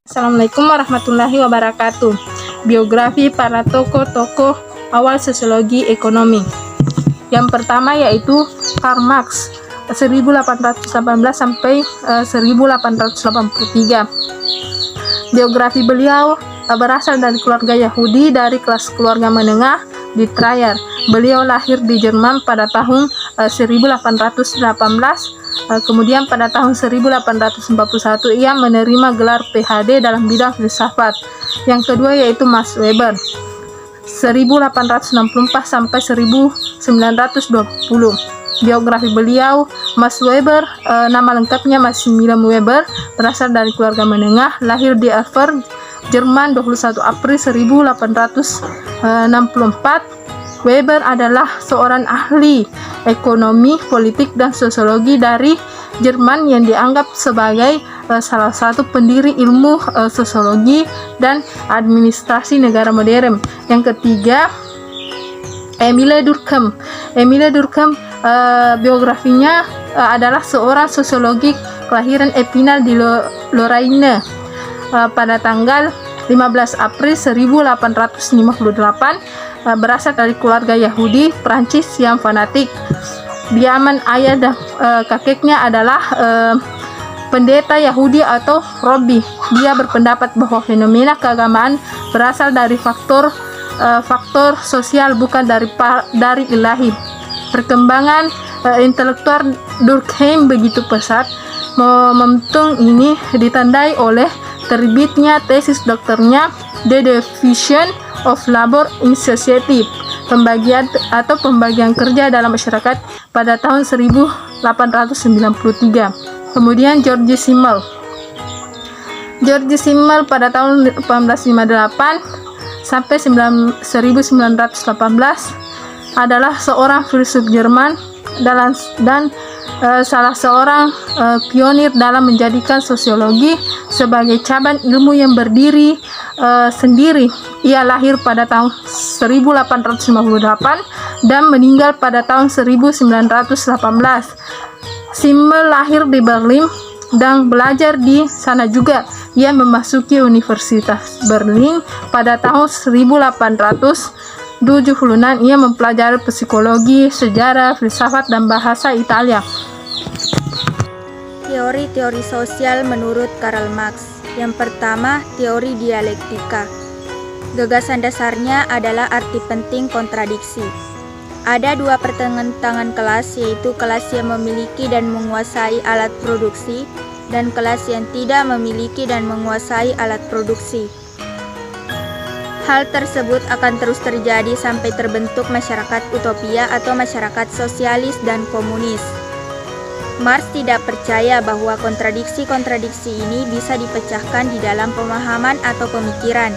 Assalamualaikum warahmatullahi wabarakatuh. Biografi para tokoh-tokoh awal sosiologi ekonomi. Yang pertama yaitu Karl Marx 1818 sampai 1883. Biografi beliau berasal dari keluarga Yahudi dari kelas keluarga menengah di Trier. Beliau lahir di Jerman pada tahun 1818. Kemudian pada tahun 1841 ia menerima gelar PhD dalam bidang filsafat. Yang kedua yaitu Max Weber 1864 sampai 1920. Biografi beliau, Max Weber, nama lengkapnya Maximilian Weber, berasal dari keluarga menengah, lahir di Erfurt, Jerman 21 April 1864. Weber adalah seorang ahli ekonomi, politik, dan sosiologi dari Jerman yang dianggap sebagai salah satu pendiri ilmu sosiologi dan administrasi negara modern. Yang ketiga, Emile Durkheim. Emile Durkheim biografinya adalah seorang sosiologi kelahiran Epinal di Lorraine pada tanggal 15 April 1858. Berasal dari keluarga Yahudi Prancis yang fanatik. Diaman ayah dan kakeknya adalah pendeta Yahudi atau Robbi. Dia berpendapat bahwa fenomena keagamaan berasal dari faktor sosial, bukan dari ilahi. Perkembangan intelektual Durkheim begitu pesat. Momentum ini ditandai oleh terbitnya tesis dokternya The Division of Labor in Society, pembagian kerja dalam masyarakat pada tahun 1893. Kemudian George Simmel pada tahun 1858 sampai 1918 adalah seorang filsuf Jerman dan salah seorang pionir dalam menjadikan sosiologi sebagai cabang ilmu yang berdiri sendiri. Ia lahir pada tahun 1858 dan meninggal pada tahun 1918. Simmel lahir di Berlin dan belajar di sana juga. Ia memasuki Universitas Berlin pada tahun 1876. Ia mempelajari psikologi, sejarah, filsafat, dan bahasa Italia. Teori-teori sosial menurut Karl Marx. Yang pertama, teori dialektika. Gagasan dasarnya adalah arti penting kontradiksi. Ada dua pertentangan kelas, yaitu kelas yang memiliki dan menguasai alat produksi dan kelas yang tidak memiliki dan menguasai alat produksi. Hal tersebut akan terus terjadi sampai terbentuk masyarakat utopia atau masyarakat sosialis dan komunis. Marx tidak percaya bahwa kontradiksi-kontradiksi ini bisa dipecahkan di dalam pemahaman atau pemikiran,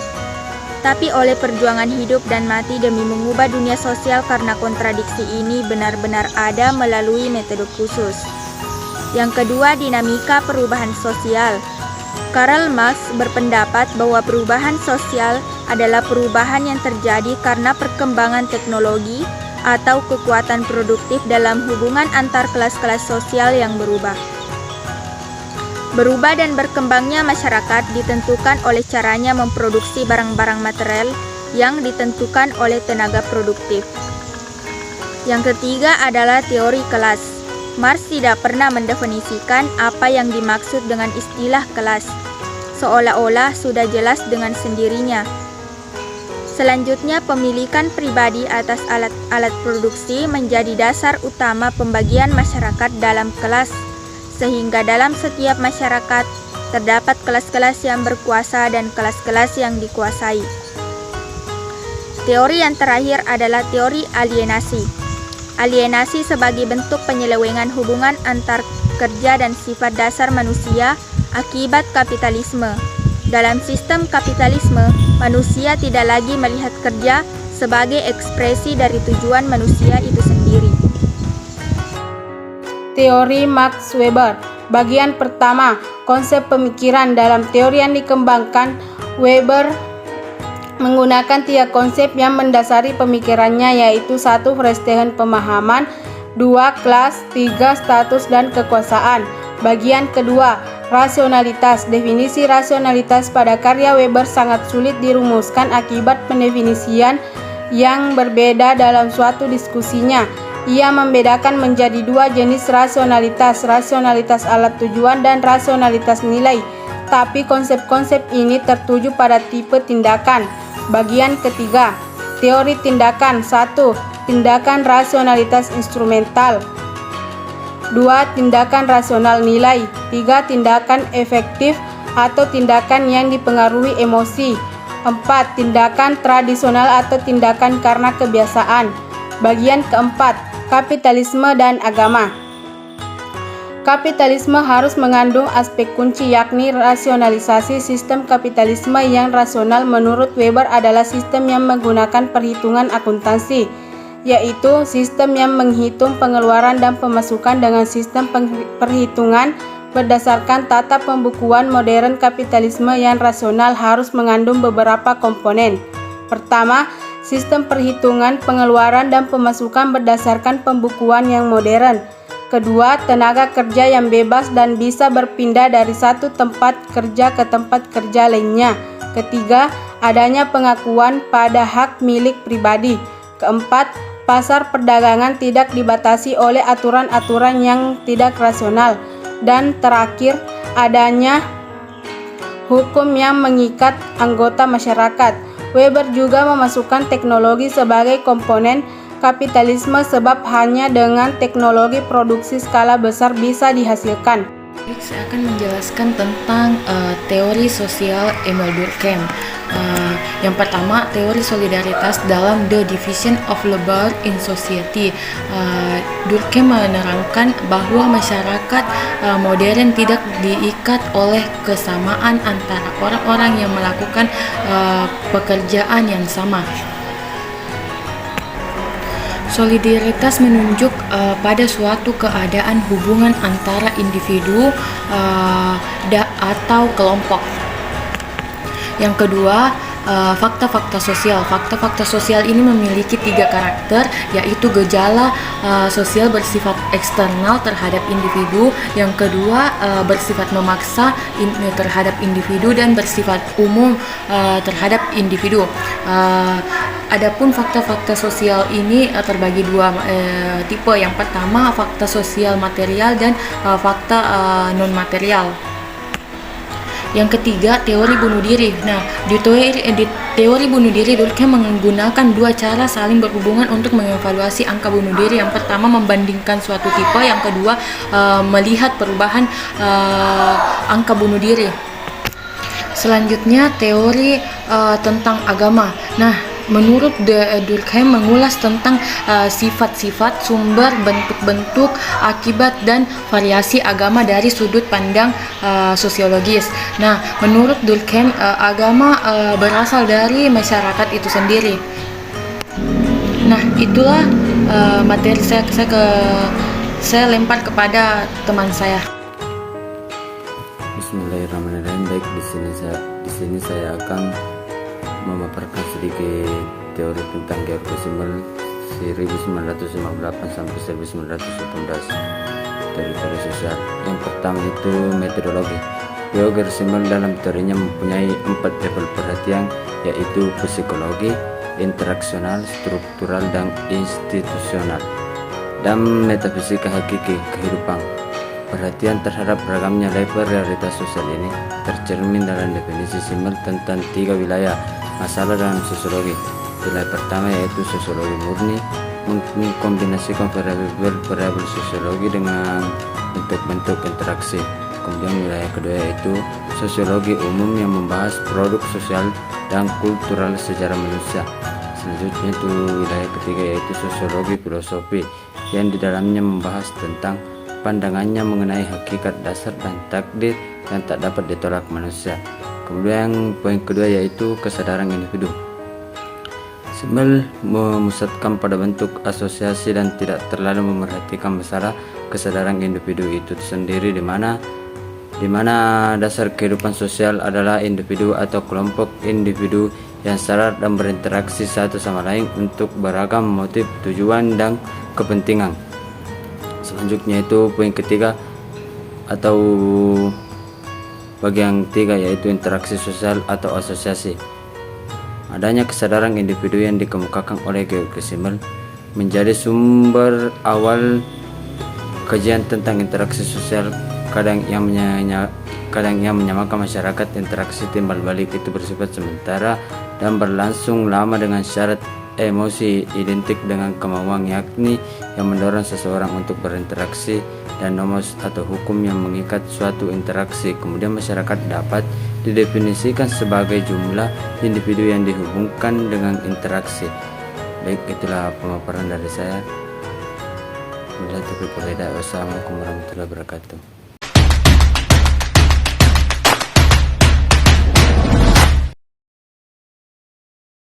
tapi oleh perjuangan hidup dan mati demi mengubah dunia sosial, karena kontradiksi ini benar-benar ada melalui metode khusus. Yang kedua, dinamika perubahan sosial. Karl Marx berpendapat bahwa perubahan sosial adalah perubahan yang terjadi karena perkembangan teknologi atau kekuatan produktif dalam hubungan antar kelas-kelas sosial yang berubah. Berubah dan berkembangnya masyarakat ditentukan oleh caranya memproduksi barang-barang material yang ditentukan oleh tenaga produktif. Yang ketiga adalah teori kelas. Marx tidak pernah mendefinisikan apa yang dimaksud dengan istilah kelas, seolah-olah sudah jelas dengan sendirinya. Selanjutnya, pemilikan pribadi atas alat produksi menjadi dasar utama pembagian masyarakat dalam kelas, sehingga dalam setiap masyarakat terdapat kelas-kelas yang berkuasa dan kelas-kelas yang dikuasai. Teori yang terakhir adalah teori alienasi. Alienasi sebagai bentuk penyelewengan hubungan antar kerja dan sifat dasar manusia akibat kapitalisme. Dalam sistem kapitalisme, manusia tidak lagi melihat kerja sebagai ekspresi dari tujuan manusia itu sendiri. Teori Max Weber. Bagian pertama, konsep pemikiran. Dalam teori yang dikembangkan, Weber menggunakan 3 konsep yang mendasari pemikirannya, yaitu 1. Verstehen pemahaman, 2. Kelas, 3. Status dan kekuasaan. Bagian kedua, Rasionalitas. Definisi rasionalitas pada karya Weber sangat sulit dirumuskan akibat pendefinisian yang berbeda dalam suatu diskusinya. Ia membedakan menjadi dua jenis rasionalitas, rasionalitas alat tujuan dan rasionalitas nilai. Tapi konsep-konsep ini tertuju pada tipe tindakan. Bagian ketiga, teori tindakan. 1. Tindakan rasionalitas instrumental. 2. Tindakan rasional nilai. 3. Tindakan efektif atau tindakan yang dipengaruhi emosi. 4. Tindakan tradisional atau tindakan karena kebiasaan. Bagian keempat, kapitalisme dan agama. Kapitalisme harus mengandung aspek kunci yakni rasionalisasi. Sistem kapitalisme yang rasional menurut Weber adalah sistem yang menggunakan perhitungan akuntansi, yaitu sistem yang menghitung pengeluaran dan pemasukan dengan sistem perhitungan berdasarkan tata pembukuan modern. Kapitalisme yang rasional harus mengandung beberapa komponen. Pertama, sistem perhitungan pengeluaran dan pemasukan berdasarkan pembukuan yang modern. Kedua, tenaga kerja yang bebas dan bisa berpindah dari satu tempat kerja ke tempat kerja lainnya. Ketiga, adanya pengakuan pada hak milik pribadi. Keempat, pasar perdagangan tidak dibatasi oleh aturan-aturan yang tidak rasional. Dan terakhir, adanya hukum yang mengikat anggota masyarakat. Weber juga memasukkan teknologi sebagai komponen kapitalisme sebab hanya dengan teknologi produksi skala besar bisa dihasilkan. Saya akan menjelaskan tentang teori sosial Emil Durkheim. Yang pertama, teori solidaritas dalam The Division of Labor in Society. Durkheim menerangkan bahwa masyarakat modern tidak diikat oleh kesamaan antara orang-orang yang melakukan pekerjaan yang sama. Solidaritas menunjuk pada suatu keadaan hubungan antara individu atau kelompok. Yang kedua, fakta-fakta sosial. Fakta-fakta sosial ini memiliki 3 karakter, yaitu gejala sosial bersifat eksternal terhadap individu, yang kedua bersifat memaksa terhadap individu, dan bersifat umum terhadap individu. Adapun fakta-fakta sosial ini terbagi 2 tipe. Yang pertama, fakta sosial material dan fakta non-material. Yang ketiga, teori bunuh diri. Nah, di teori bunuh diri, Durkheim menggunakan 2 cara saling berhubungan untuk mengevaluasi angka bunuh diri. Yang pertama, membandingkan suatu tipe. Yang kedua, melihat perubahan angka bunuh diri. Selanjutnya, teori tentang agama. Nah, menurut Durkheim mengulas tentang sifat-sifat, sumber, bentuk-bentuk, akibat, dan variasi agama dari sudut pandang sosiologis. Nah, menurut Durkheim, agama berasal dari masyarakat itu sendiri. Nah, itulah materi saya lempar kepada teman saya. Bismillahirrahmanirrahim. Baik, di sini saya akan memaparkan sedikit teori tentang Georg Simmel 1958 sampai 1918. Teori sosial. Yang pertama itu metodologi. Georg Simmel dalam teorinya mempunyai 4 level perhatian, yaitu psikologi, interaksional, struktural, dan institusional, dan metafisika hakiki kehidupan. Perhatian terhadap beragamnya level realitas sosial ini tercermin dalam definisi Simmel tentang 3 wilayah masalah dalam sosiologi. Wilayah pertama yaitu sosiologi murni, mengkombinasikan variabel sosiologi dengan bentuk-bentuk interaksi. Kemudian wilayah kedua yaitu sosiologi umum yang membahas produk sosial dan kultural sejarah manusia. Selanjutnya itu wilayah ketiga yaitu sosiologi filosofi yang di dalamnya membahas tentang pandangannya mengenai hakikat dasar dan takdir yang tak dapat ditolak manusia. Kemudian poin kedua yaitu kesadaran individu. Simmel memusatkan pada bentuk asosiasi dan tidak terlalu memerhatikan masalah kesadaran individu itu sendiri, di mana dasar kehidupan sosial adalah individu atau kelompok individu yang sadar dan berinteraksi satu sama lain untuk beragam motif, tujuan, dan kepentingan. Selanjutnya itu poin ketiga atau bagi yang ketiga yaitu interaksi sosial atau asosiasi. Adanya kesadaran individu yang dikemukakan oleh George Simmel menjadi sumber awal kajian tentang interaksi sosial. Kadang yang menyamakan masyarakat, interaksi timbal balik itu bersifat sementara dan berlangsung lama dengan syarat emosi identik dengan kemauan, yakni yang mendorong seseorang untuk berinteraksi, dan nomos atau hukum yang mengikat suatu interaksi. Kemudian masyarakat dapat didefinisikan sebagai jumlah individu yang dihubungkan dengan interaksi. Baik, itulah pemaparan dari saya. Wassalamualaikum warahmatullahi wabarakatuh.